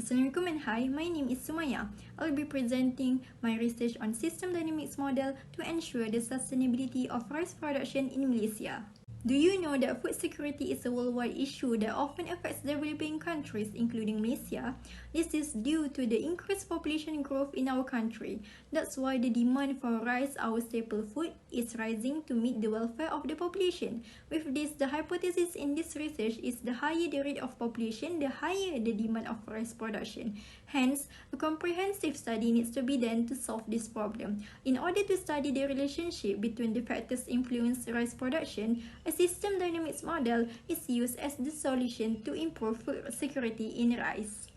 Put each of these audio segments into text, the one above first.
Assalamualaikum and hi, my name is Sumaya. I'll be presenting my research on system dynamics model to ensure the sustainability of rice production in Malaysia. Do you know that food security is a worldwide issue that often affects developing countries, including Malaysia? This is due to the increased population growth in our country. That's why the demand for rice, our staple food, is rising to meet the welfare of the population. With this, the hypothesis in this research is the higher the rate of population, the higher the demand of rice production. Hence, a comprehensive study needs to be done to solve this problem. In order to study the relationship between the factors influencing rice production, a system dynamics model is used as the solution to improve food security in rice.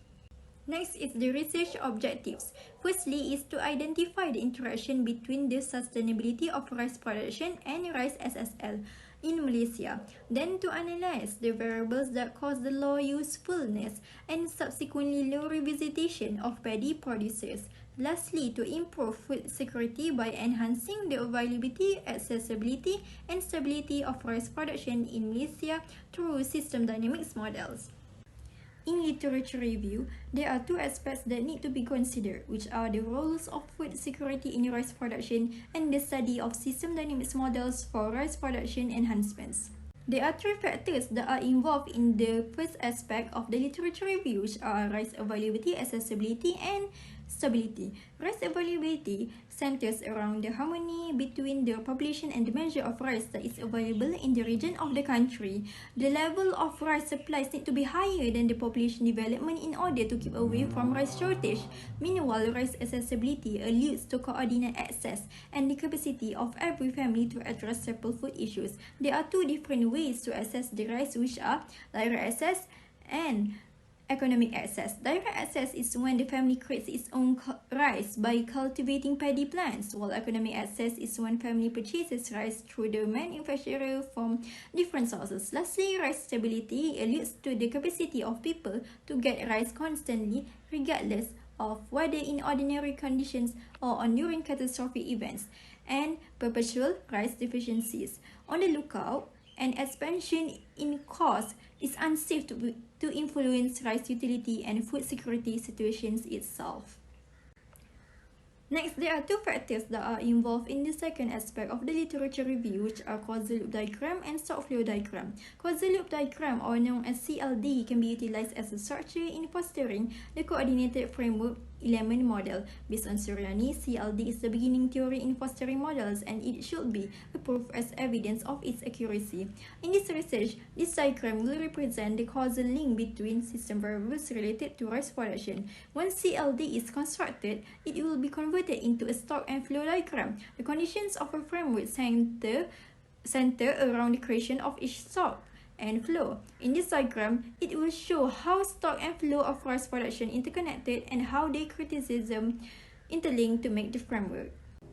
Next is the research objectives. Firstly is to identify the interaction between the sustainability of rice production and rice SSL in Malaysia. Then to analyze the variables that cause the low usefulness and subsequently low revisitation of paddy producers. Lastly, to improve food security by enhancing the availability, accessibility, and stability of rice production in Malaysia through system dynamics models. In literature review, there are two aspects that need to be considered, which are the roles of food security in rice production and the study of system dynamics models for rice production enhancements. There are three factors that are involved in the first aspect of the literature review, which are rice availability, accessibility, and stability. Rice availability centers around the harmony between the population and the measure of rice that is available in the region of the country. The level of rice supplies need to be higher than the population development in order to keep away from rice shortage. Meanwhile, rice accessibility alludes to coordinate access and the capacity of every family to address staple food issues. There are two different ways to access the rice, which are direct access and economic access. Direct access is when the family creates its own rice by cultivating paddy plants, while economic access is when family purchases rice through the manufacturer from different sources. Lastly, rice stability alludes to the capacity of people to get rice constantly, regardless of whether in ordinary conditions or on during catastrophic events, and perpetual rice deficiencies. On the lookout, an expansion in cost is unsafe to influence rice utility and food security situations itself. Next, there are two factors that are involved in the second aspect of the literature review, which are causal loop diagram and stock flow diagram. Causal loop diagram, or known as CLD, can be utilized as a structure in fostering the coordinated framework element model. Based on Suryani, CLD is the beginning theory in fostering models, and it should be approved as evidence of its accuracy. In this research, this diagram will represent the causal link between system variables related to rice production. Once CLD is constructed, it will be converted into a stock and flow diagram. The conditions of a framework center around the creation of each stock and flow. In this diagram, it will show how stock and flow of rice production interconnected and how their criticism interlinked to make the framework.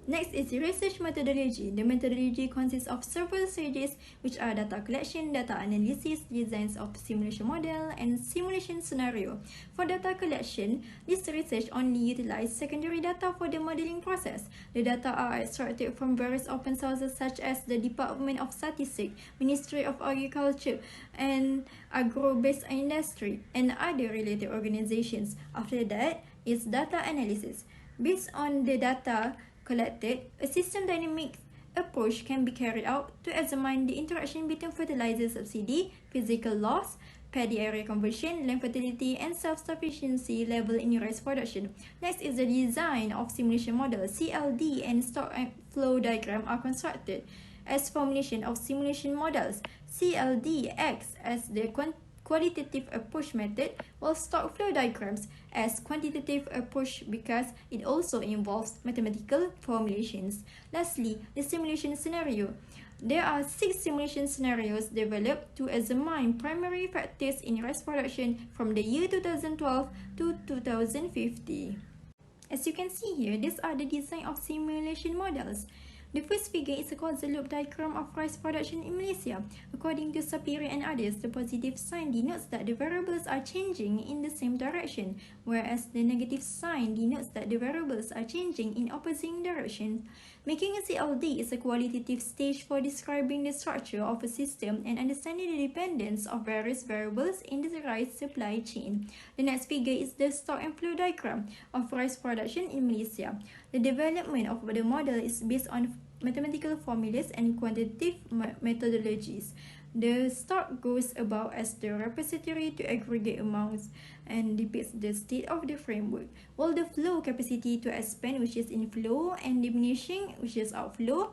Next is the research methodology. The methodology consists of several stages, which are data collection, data analysis, designs of simulation model, and simulation scenario. For data collection, this research only utilizes secondary data for the modeling process. The data are extracted from various open sources such as the Department of Statistics, Ministry of Agriculture, and Agro-Based Industry, and other related organizations. After that is data analysis. Based on the data collected, a system dynamic approach can be carried out to examine the interaction between fertilizer subsidy, physical loss, paddy area conversion, land fertility, and self-sufficiency level in rice production. Next is the design of simulation model. CLD and stock and flow diagram are constructed as formulation of simulation models. CLD acts as the qualitative approach method, while stock flow diagrams as quantitative approach because it also involves mathematical formulations. Lastly, the simulation scenario. There are 6 simulation scenarios developed to examine primary factors in rice production from the year 2012 to 2050. As you can see here, these are the design of simulation models. The first figure is a causal loop diagram of rice production in Malaysia. According to Sapiri and others, the positive sign denotes that the variables are changing in the same direction, whereas the negative sign denotes that the variables are changing in opposing directions. Making a CLD is a qualitative stage for describing the structure of a system and understanding the dependence of various variables in the rice supply chain. The next figure is the stock and flow diagram of rice production in Malaysia. The development of the model is based on mathematical formulas and quantitative methodologies. The stock goes about as the repository to aggregate amounts and depicts the state of the framework, while the flow capacity to expand, which is inflow, and diminishing, which is outflow,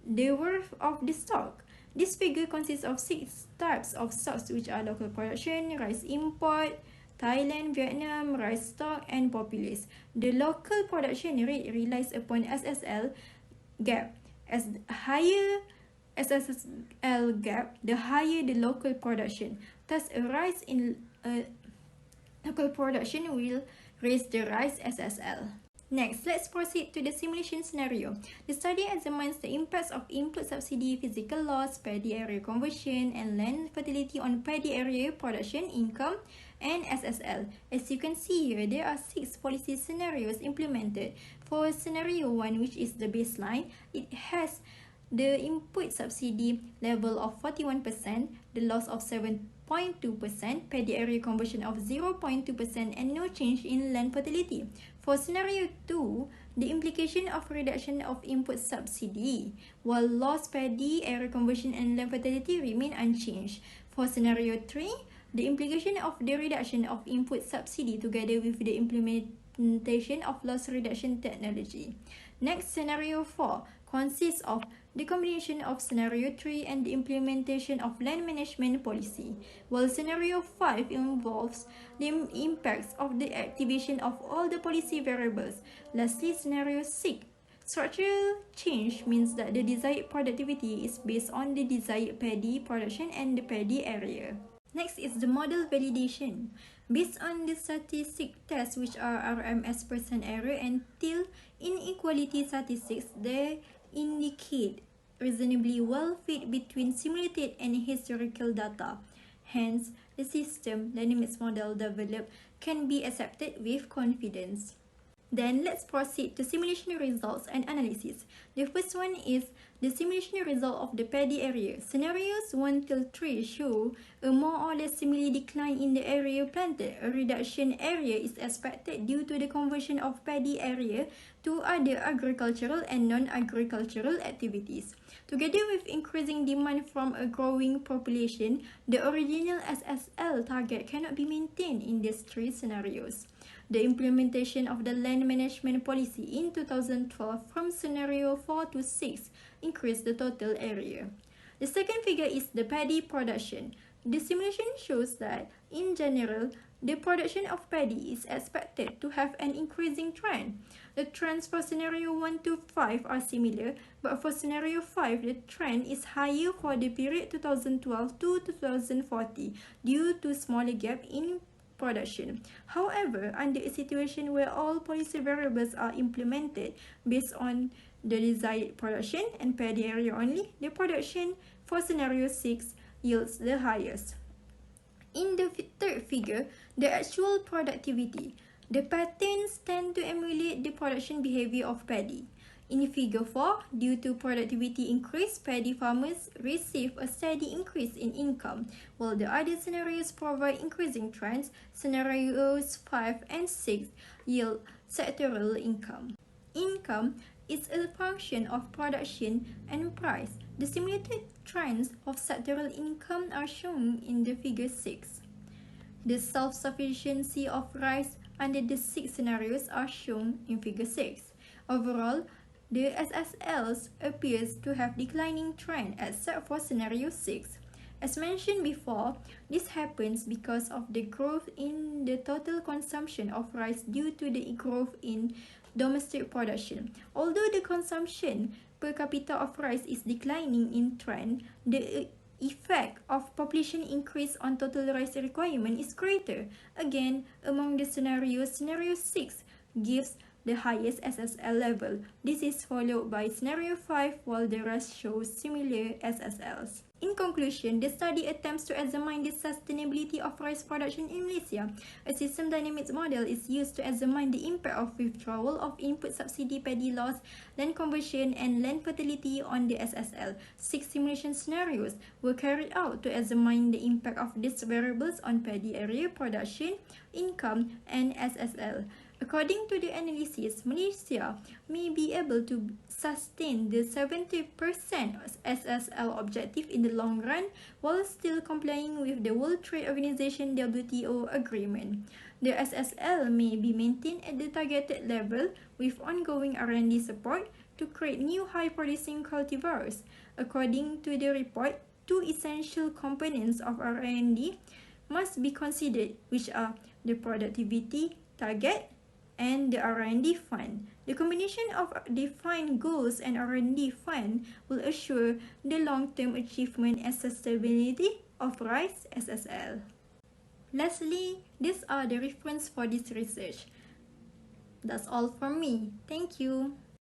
the worth of the stock. This figure consists of 6 types of stocks, which are local production, rice import, Thailand, Vietnam, rice stock, and populace. The local production rate relies upon SSL gap. As higher SSL gap, the higher the local production. Thus, a rise in local production will raise the rice SSL. Next, let's proceed to the simulation scenario. The study examines the impacts of input subsidy, physical loss, paddy area conversion, and land fertility on paddy area production, income, and SSL. As you can see here, there are 6 policy scenarios implemented. For scenario 1, which is the baseline, it has the input subsidy level of 41%, the loss of 7.2%, paddy area conversion of 0.2%, and no change in land fertility. For scenario 2, the implication of reduction of input subsidy, while loss paddy area conversion and land fertility remain unchanged. For scenario 3, the implication of the reduction of input subsidy together with the implementation of loss reduction technology. Next, scenario 4 consists of the combination of scenario 3 and the implementation of land management policy, while scenario 5 involves the impacts of the activation of all the policy variables. Lastly, scenario 6, structural change means that the desired productivity is based on the desired paddy production and the paddy area. Next is the model validation. Based on the statistic tests, which are RMS percent error and till inequality statistics, they indicate reasonably well fit between simulated and historical data. Hence, the system dynamics model developed can be accepted with confidence. Then let's proceed to simulation results and analysis. The first one is the simulation result of the paddy area. Scenarios 1 till 3 show a more or less similar decline in the area planted. A reduction area is expected due to the conversion of paddy area to other agricultural and non-agricultural activities. Together with increasing demand from a growing population, the original SSL target cannot be maintained in these 3 scenarios. The implementation of the land management policy in 2012 from scenario 4 to 6 increased the total area. The second figure is the paddy production. The simulation shows that, in general, the production of paddy is expected to have an increasing trend. The trends for scenario 1 to 5 are similar, but for scenario 5, the trend is higher for the period 2012 to 2040 due to smaller gap in production. However, under a situation where all policy variables are implemented based on the desired production and paddy area only, the production for scenario 6 yields the highest. In the third figure, the actual productivity. The patterns tend to emulate the production behavior of paddy. In figure 4, due to productivity increase, paddy farmers receive a steady increase in income, while the other scenarios provide increasing trends. Scenarios 5 and 6 yield sectoral income. Income is a function of production and price. The simulated trends of sectoral income are shown in the figure 6. The self-sufficiency of rice under the 6 scenarios are shown in figure 6. Overall, the SSLs appears to have declining trend except for scenario 6. As mentioned before, this happens because of the growth in the total consumption of rice due to the growth in domestic production. Although the consumption per capita of rice is declining in trend, the effect of population increase on total rice requirement is greater. Again, among the scenarios, scenario 6 gives the highest SSL level. This is followed by scenario 5, while the rest shows similar SSLs. In conclusion, the study attempts to examine the sustainability of rice production in Malaysia. A system dynamics model is used to examine the impact of withdrawal of input subsidy paddy loss, land conversion, and land fertility on the SSL. 6 simulation scenarios were carried out to examine the impact of these variables on paddy area production, income, and SSL. According to the analysis, Malaysia may be able to sustain the 70% SSL objective in the long run while still complying with the World Trade Organization WTO agreement. The SSL may be maintained at the targeted level with ongoing R&D support to create new high-producing cultivars. According to the report, 2 essential components of R&D must be considered, which are the productivity target and the R&D fund. The combination of defined goals and R&D fund will assure the long-term achievement and sustainability of rice SSL. Lastly, these are the references for this research. That's all from me. Thank you.